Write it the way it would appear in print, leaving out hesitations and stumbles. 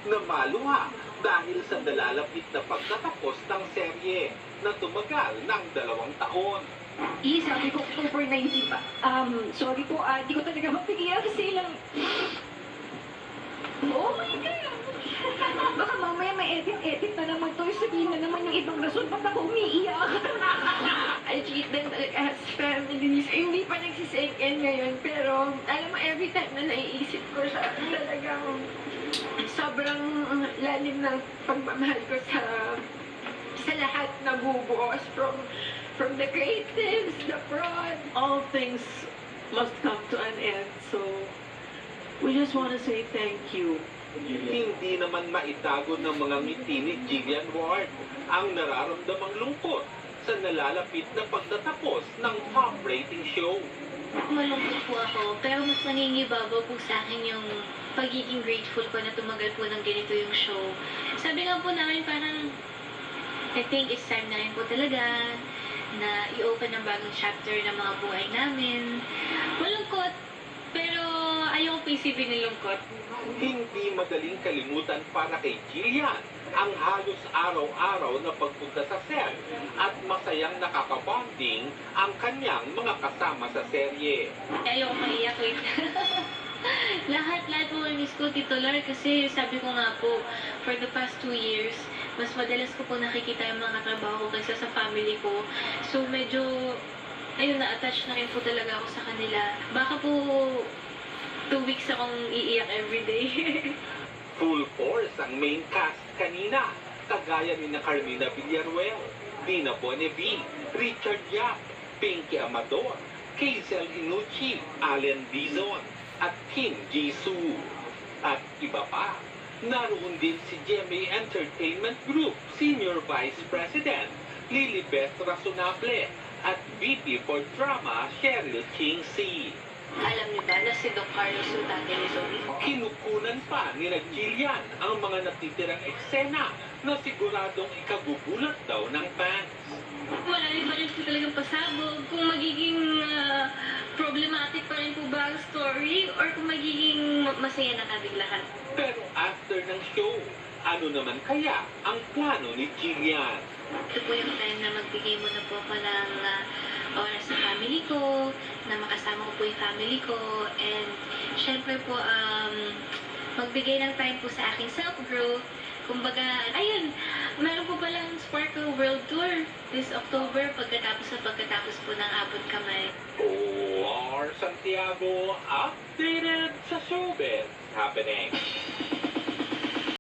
na maluha dahil sa nalalapit na pagtatapos ng serye na tumagal ng 2 taon. Sabi ko, October 19 pa. Sorry po, di ko talaga mapigilan kasi lang... Oh my God! Baka mamaya may edit na naman to. Sabihin na naman yung ibang rason ba't ako umiiyak. I treat them as families. Hindi pa nagsisink in ngayon. Pero alam mo, every time na naiisip ko siya, talagang sobrang lalim ng pagmamahal ko sa lahat na bubuos from the creatives, the prod. All things must come to an end, so we just want to say thank you. Hindi naman maitago ng mga ngiti ni Jillian Ward ang nararamdamang lungkot sa nalalapit na pagtatapos ng top rating show. Malungkot po ako, pero mas nangingibabaw po sa akin yung pagiging grateful ko na tumagal po ng ganito yung show. Sabi nga po namin parang, I think it's time na rin po talaga na i-open ang bagong chapter ng mga buhay namin. Malungkot, pero ayaw ko isipin ng lungkot. Hindi madaling kalimutan para kay Jillian ang halos araw-araw na pagpunta sa set at masayang nakakabonding ang kanyang mga kasama sa serye. Ayaw ko maiyak, wait. lahat po miss ko, Tito Lar, kasi sabi ko nga po, for the past 2 years, mas madalas ko po nakikita yung mga katrabaho ko kaysa sa family ko. So medyo, ayun, na-attach na rin po talaga ako sa kanila. Baka po 2 weeks akong iiyak everyday. Full force ang main cast kanina, kagaya ni na Carmina Villaruel, Dina Bonnevie, Richard Yap, Pinky Amador, Kazel Inucci, Allen Dizon, at Kim Jisoo. At iba pa, naroon din si GMA Entertainment Group Senior Vice President Lilibeth Razonable at VP for Drama Cheryl Ching-Si. Alam niyo ba na si Doc Carlos yung tatay ni Zoe? Kinukunan pa ni Jillian ang mga natitirang eksena na siguradong ikagugulat daw ng fans. Wala rin pa rin po talagang pasabog. Kung magiging problematic pa rin po ba ang story or kung magiging masaya na kaming lahat. Pero after ng show, ano naman kaya ang plano ni Jillian? Ito po yung time na magbigay muna po ako ng oras sa family ko, na makasama ko po yung family ko, and syempre po, magbigay ng time po sa aking self-growth. Kumbaga, ayun, meron po palang Sparkle World Tour this October pagkatapos po ng Abot Kamay. OR Santiago, updated sa showbiz happening.